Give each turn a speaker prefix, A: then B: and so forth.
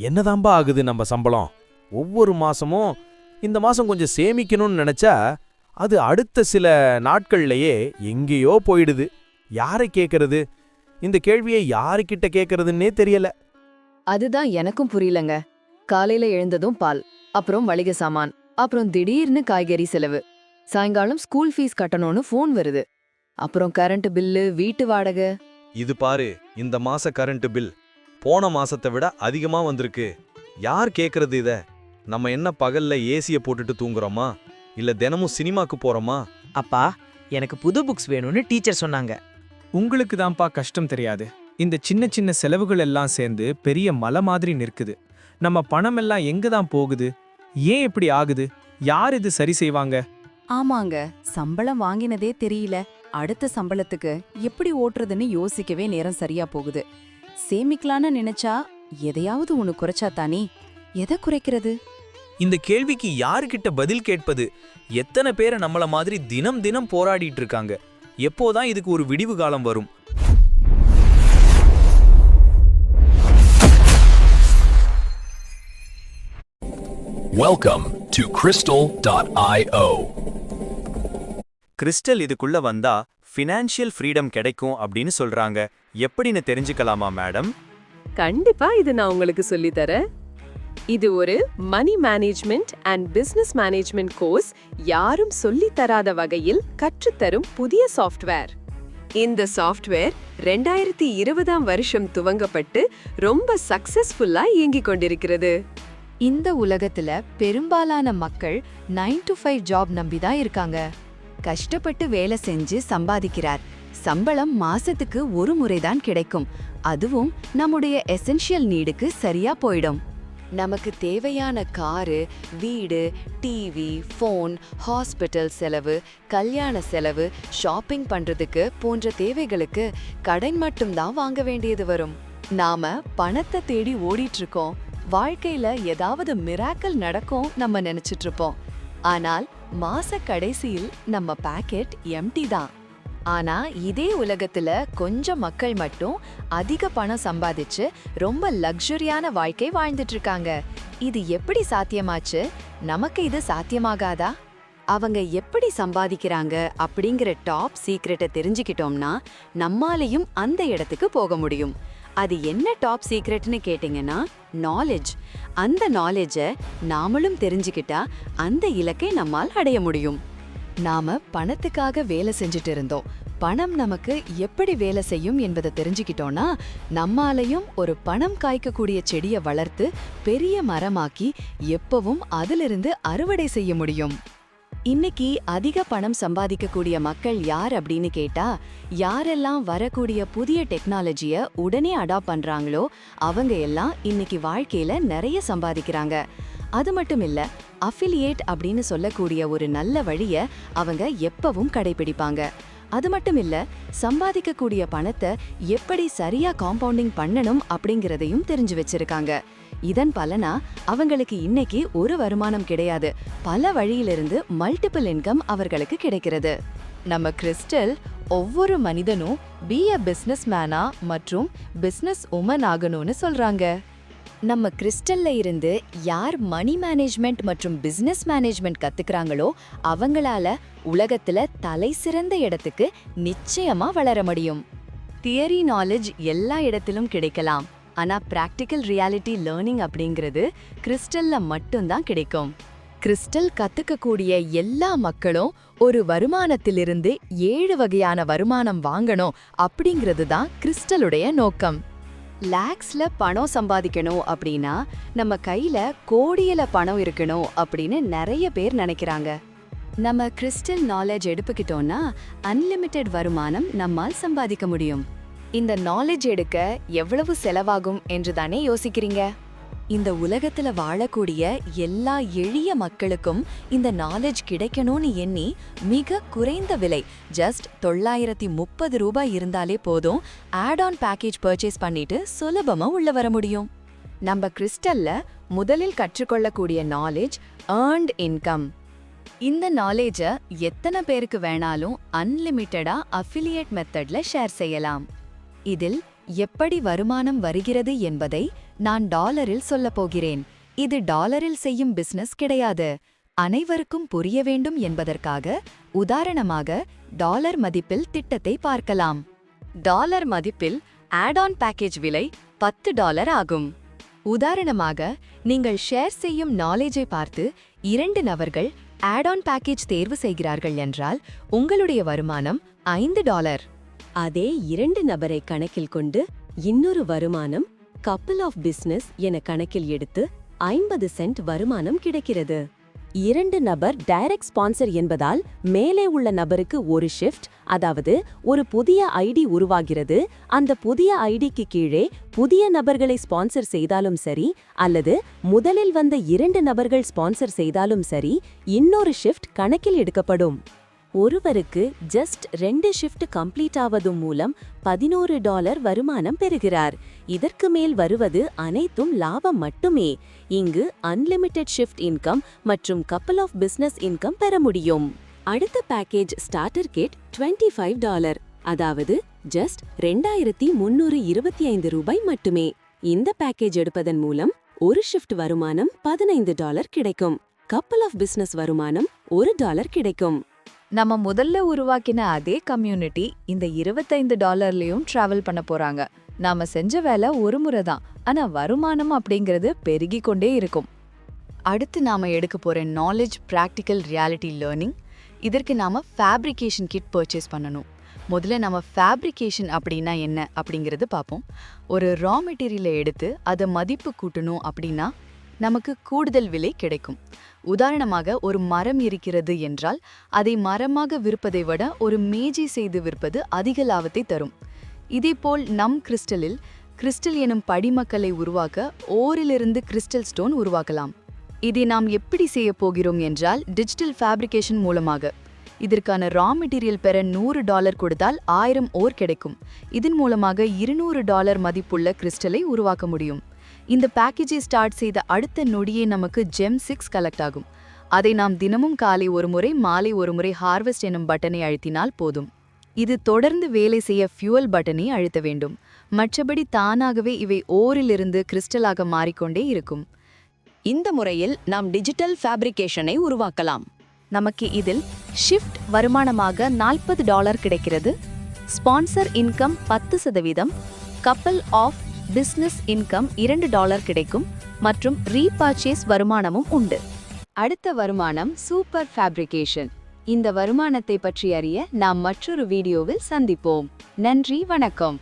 A: என்னதான்பா ஆகுது நம்ம சம்பளம்? ஒவ்வொரு மாசமும் இந்த மாசம் கொஞ்சம் சேமிக்கணும்னு நினைச்சா அது அடுத்த சில நாட்கள்லயே எங்கேயோ போயிடுது. யாரை கேட்கறது? இந்த கேள்வியை யாருக்கிட்ட கேட்கறதுன்னே தெரியல.
B: அதுதான் எனக்கும் புரியலங்க. காலையில எழுந்ததும் பால், அப்புறம் மளிகை சாமான், அப்புறம் திடீர்னு காய்கறி செலவு, சாயங்காலம் ஸ்கூல் ஃபீஸ் கட்டணும்னு ஃபோன் வருது, அப்புறம் கரண்ட் பில்லு, வீட்டு வாடகை.
C: இது பாரு, இந்த மாச கரண்ட் பில் போன மாசத்தை விட அதிகமா வந்திருக்கு. யார் கேக்குறது இத? நம்ம என்ன பகல்ல ஏசிய போட்டுட்டு தூங்குறோமா, இல்ல தினமும் சினிமாக்கு போறோமா?
D: அப்பா, எனக்கு புது புக்ஸ் வேணும்னு டீச்சர் சொன்னாங்க.
E: உங்களுக்கு தான்ப்பா கஷ்டம் தெரியாது. இந்த சின்ன சின்ன செலவுகள் எல்லாம் சேர்ந்து பெரிய மலை மாதிரி நிற்குது. நம்ம பணம் எல்லாம் எங்க தான் போகுது? ஏன் இப்படி ஆகுது? யார் இது சரி செய்வாங்க?
F: ஆமாங்க, சம்பளம் வாங்கினதே தெரியல. அடுத்த சம்பளத்துக்கு எப்படி ஓட்டுறதுன்னு யோசிக்கவே நேரம் சரியா போகுது. சேமிக்கலான்னு நினைச்சா எதையாவது ஒண்ணு குறைச்சா தானே. எதை குறைக்கிறது?
G: இந்த கேள்விக்கு யாருக்கிட்ட பதில் கேட்பது? எத்தனை பேரை நம்மள மாதிரி தினம் தினம் போராடிட்டு இருக்காங்க. எப்போதான் இதுக்கு ஒரு விடிவு காலம் வரும்?
H: Welcome to Crystal.io.
I: கிறிஸ்டல் இதுக்குள்ள வந்தா ஃபினான்ஷியல் ஃப்ரீடம் கிடைக்கும் அப்படின்னு சொல்றாங்க. எப்படின்னு தெரிஞ்சுக்கலாமா மேடம்?
J: கண்டிப்பா இது நான் உங்களுக்கு சொல்லித் தரேன். இது ஒரு money management and business management course. யாரும் சொல்லித் தராத வகையில் கற்றுத்தரும் புதிய சாஃப்ட்வேர். இந்த சாஃப்ட்வேர் 2020ஆம் வருஷம் துவங்கப்பட்டு ரொம்ப சக்சஸ்ஃபுல்லா இயங்கிக் கொண்டிருக்கிறது.
B: இந்த உலகத்துல பெரும்பாலான மக்கள் 9 to 5 ஜாப் நம்பிதான் இருக்காங்க. கஷ்டப்பட்டு வேலை செஞ்சு சம்பாதிக்கிறார். சம்பளம் மாசத்துக்கு ஒரு முறைதான் கிடைக்கும். அதுவும் நம்முடைய எசென்ஷியல் நீடுக்கு சரியா போயிடும். நமக்கு தேவையான காரு, வீடு, டிவி, ஃபோன், ஹாஸ்பிட்டல் செலவு, கல்யாண செலவு, ஷாப்பிங் பண்றதுக்கு போன்ற தேவைகளுக்கு கடன் மட்டும்தான் வாங்க வேண்டியது வரும். நாம பணத்தை தேடி ஓடிட்டு இருக்கோம். வாழ்க்கையில ஏதாவது மிராக்கல் நடக்கும் நம்ம நினைச்சிட்டு இருப்போம். ஆனால் மாச கடைசியில் நம்ம பாக்கெட் எம்டி தான். ஆனா இதே உலகத்துல கொஞ்சம் மக்கள் மட்டும் அதிக பணம் சம்பாதிச்சு ரொம்ப லக்ஸரியான வாழ்க்கை வாழ்ந்துட்டு இருக்காங்க. இது எப்படி சாத்தியமாச்சு? நமக்கு இது சாத்தியமாகாதா? அவங்க எப்படி சம்பாதிக்கிறாங்க அப்படிங்கிற டாப் சீக்ரெட்டை தெரிஞ்சுக்கிட்டோம்னா நம்மாலையும் அந்த இடத்துக்கு போக முடியும். அது என்ன டாப் சீக்ரெட்னு கேட்டிங்கன்னா, நாலேஜ். அந்த நாலேஜை நாமளும் தெரிஞ்சுக்கிட்டா அந்த இலக்கை நம்மால் அடைய முடியும். நாம பணத்துக்காக வேலை செஞ்சுட்டு இருந்தோம். பணம் நமக்கு எப்படி வேலை செய்யும் என்பதை தெரிஞ்சுக்கிட்டோம்னா நம்மாலையும் ஒரு பணம் காய்க்கக்கூடிய செடியை வளர்த்து பெரிய மரமாக்கி எப்பவும் அதிலிருந்து அறுவடை செய்ய முடியும். இன்னைக்கு அதிக பணம் சம்பாதிக்கக்கூடிய மக்கள் யார் அப்படின்னு கேட்டா, யாரெல்லாம் வரக்கூடிய புதிய டெக்னாலஜியை உடனே அடாப்ட் பண்றாங்களோ அவங்க எல்லாம் இன்னைக்கு வாழ்க்கையில நிறைய சம்பாதிக்கிறாங்க. அது மட்டும் இல்ல, அஃபிலியேட் அப்படின்னு சொல்லக்கூடிய ஒரு நல்ல வழிய அவங்க எப்பவும் கடைபிடிப்பாங்க. அது மட்டும் இல்ல, சம்பாதிக்கக்கூடிய பணத்தை எப்படி சரியா காம்பவுண்டிங் பண்ணணும் அப்படிங்கறதையும் தெரிஞ்சு வச்சிருக்காங்க. இதன் பலனா அவங்களுக்கு இன்னைக்கு ஒரு வருமானம் கிடையாது, பல வழியிலிருந்து மல்டிபிள் இன்கம் அவர்களுக்கு கிடைக்கிறது. நம்ம கிறிஸ்டல் ஒவ்வொரு மனிதனும் பி எ பிசினஸ் மேனா மற்றும் பிசினஸ் உமன் ஆகணும்னு சொல்றாங்க. நம்ம கிறிஸ்டல்ல இருந்து யார் மணி மேனேஜ்மெண்ட் மற்றும் பிசினஸ் மேனேஜ்மெண்ட் கத்துக்கிறாங்களோ அவங்களால உலகத்துல தலை சிறந்த இடத்துக்கு நிச்சயமா வளர முடியும். தியரி நாலேஜ் எல்லா இடத்திலும் கிடைக்கலாம். ஆனா பிராக்டிக்கல் ரியாலிட்டி லேர்னிங் அப்படிங்கிறது கிறிஸ்டல்ல மட்டும்தான் கிடைக்கும். கிறிஸ்டல் கத்துக்கக்கூடிய எல்லா மக்களும் ஒரு வருமானத்திலிருந்து 7 வகையான வருமானம் வாங்கணும் அப்படிங்கிறது தான் கிறிஸ்டலுடைய நோக்கம். லாக்ஸ்ல பணம் சம்பாதிக்கணும் அப்படின்னா நம்ம கையில கோடியில பணம் இருக்கணும் அப்படின்னு நிறைய பேர் நினைக்கிறாங்க. நம்ம கிறிஸ்டல் நாலேஜ் எடுத்துக்கிட்டோம்னா அன்லிமிட்டெட் வருமானம் நம்மால் சம்பாதிக்க முடியும். இந்த நாலேஜ் எடுக்க எவ்வளவு செலவாகும் என்று தானே யோசிக்கிறீங்க? இந்த உலகத்துல வாழக்கூடிய எல்லா எளிய மக்களுக்கும் இந்த நாலேஜ் கிடைக்கணும்னு எண்ணி மிக குறைந்த விலை, ஜஸ்ட் 930 ரூபாய் இருந்தாலே போதும், ஆட் ஆன் பேக்கேஜ் பர்ச்சேஸ் பண்ணிட்டு சுலபமா உள்ள வர முடியும். நம்ம கிறிஸ்டல்ல முதலில் கற்றுக்கொள்ளக்கூடிய நாலேஜ் ஏர்ன்ட் இன்கம். இந்த நாலேஜை எத்தனை பேருக்கு வேணாலும் அன்லிமிட்டடா அஃபிலியேட் மெத்தட்ல ஷேர் செய்யலாம். இதில் எப்படி வருமானம் வருகிறது என்பதை நான் டாலரில் சொல்லப் போகிறேன். இது டாலரில் செய்யும் பிசினஸ் கிடையாது. அனைவருக்கும் புரிய வேண்டும் என்பதற்காக உதாரணமாக டாலர் மதிப்பில் திட்டத்தை பார்க்கலாம். டாலர் மதிப்பில் ஆட் ஆன் பேக்கேஜ் விலை $10 ஆகும். உதாரணமாக நீங்கள் ஷேர் செய்யும் நாலேஜை பார்த்து 2 நபர்கள் ஆட் ஆன் பேக்கேஜ் தேர்வு செய்கிறார்கள் என்றால் உங்களுடைய வருமானம் $5.
J: அதே 2 நபரை கணக்கில் கொண்டு இன்னொரு வருமானம் கப்பல் ஆஃப் பிசினஸ் என கணக்கில் எடுத்து 50 சென்ட் வருமானம் கிடைக்கிறது. 2 நபர் டைரக்ட் ஸ்பான்சர் என்பதால் மேலே உள்ள நபருக்கு ஒரு ஷிஃப்ட், அதாவது ஒரு புதிய ஐடி உருவாகிறது. அந்த புதிய ஐடிக்கு கீழே புதிய நபர்களை ஸ்பான்சர் செய்தாலும் சரி, அல்லது முதலில் வந்த 2 நபர்கள் ஸ்பான்சர் செய்தாலும் சரி, இன்னொரு ஷிஃப்ட் கணக்கில் எடுக்கப்படும். ஒருவருக்கு ஜஸ்ட் 2 ஷிஃப்ட் கம்ப்ளீட் ஆவதும் மூலம் $11 வருமானம் பெறுகிறார். இதற்கு மேல் வருவது அனைத்தும் லாபம் மட்டுமே. இங்கு அன்லிமிட்டெட் ஷிஃப்ட் இன்கம் மற்றும் கப்பல் ஆஃப் பிசினஸ் இன்கம் பெற முடியும். அடுத்த பேக்கேஜ் ஸ்டார்டர் கிட் $25, அதாவது ஜஸ்ட் 2325 ரூபாய் மட்டுமே. இந்த பேக்கேஜ் எடுப்பதன் மூலம் ஒரு ஷிஃப்ட் வருமானம் $15 கிடைக்கும். கப்பல் ஆஃப் பிசினஸ் வருமானம் $1 கிடைக்கும்.
B: நம்ம முதல்ல உருவாக்கின அதே கம்யூனிட்டி இந்த $25லையும் டிராவல் பண்ண போறாங்க. நாம செஞ்ச வேலை ஒரு முறை தான், ஆனா வருமானம் அப்படிங்கிறது பெருகிக் கொண்டே இருக்கும். அடுத்து நாம எடுக்க போற நாலேஜ் பிராக்டிக்கல் ரியாலிட்டி லேர்னிங். இதற்கு நாம ஃபேப்ரிகேஷன் கிட் பர்ச்சேஸ் பண்ணணும். முதல்ல நம்ம ஃபேப்ரிகேஷன் அப்படின்னா என்ன அப்படிங்கிறது பார்ப்போம். ஒரு ரா மெட்டீரியலை எடுத்து அதை மதிப்பு கூட்டணும் அப்படின்னா நமக்கு கூடுதல் விலை கிடைக்கும். உதாரணமாக ஒரு மரம் இருக்கிறது என்றால் அதை மரமாக விற்பதை விட ஒரு மேஜை செய்து விற்பது அதிக லாபத்தை தரும். இதேபோல் நம் கிறிஸ்டல் எனும் படிமக்களை உருவாக்க ஓரிலிருந்து கிறிஸ்டல் ஸ்டோன் உருவாக்கலாம். இதை நாம் எப்படி செய்ய போகிறோம் என்றால் டிஜிட்டல் ஃபேப்ரிகேஷன் மூலமாக. இதற்கான ரா மெட்டீரியல் பெற $100 கொடுத்தால் 1000 ஓர் கிடைக்கும். இதன் மூலமாக $200 மதிப்புள்ள கிறிஸ்டலை உருவாக்க முடியும். இந்த பேக்கேஜை ஸ்டார்ட் செய்த அடுத்த நொடியே நமக்கு ஜெம் 6 கலெக்ட் ஆகும். அதை நாம் தினமும் காலை ஒரு முறை மாலை ஒரு முறை ஹார்வெஸ்ட் எனும் பட்டனை அழுத்தினால் போதும். இது தொடர்ந்து வேலை செய்ய ஃபியூவல் பட்டனை அழுத்த வேண்டும். மற்றபடி தானாகவே இவை ஓரிலிருந்து கிறிஸ்டலாக மாறிக்கொண்டே இருக்கும். இந்த முறையில் நாம் டிஜிட்டல் ஃபேப்ரிகேஷனை உருவாக்கலாம். நமக்கு இதில் ஷிஃப்ட் வருமானமாக $40 கிடைக்கிறது. Sponsor income 10%, couple of business income $2 கிடைக்கும் மற்றும் ரீபர்ச்சேஸ் வருமானமும் உண்டு. அடுத்த வருமானம் சூப்பர் ஃபேப்ரிகேஷன். இந்த வருமானத்தை பற்றி அறிய நாம் மற்றொரு வீடியோவில் சந்திப்போம். நன்றி, வணக்கம்.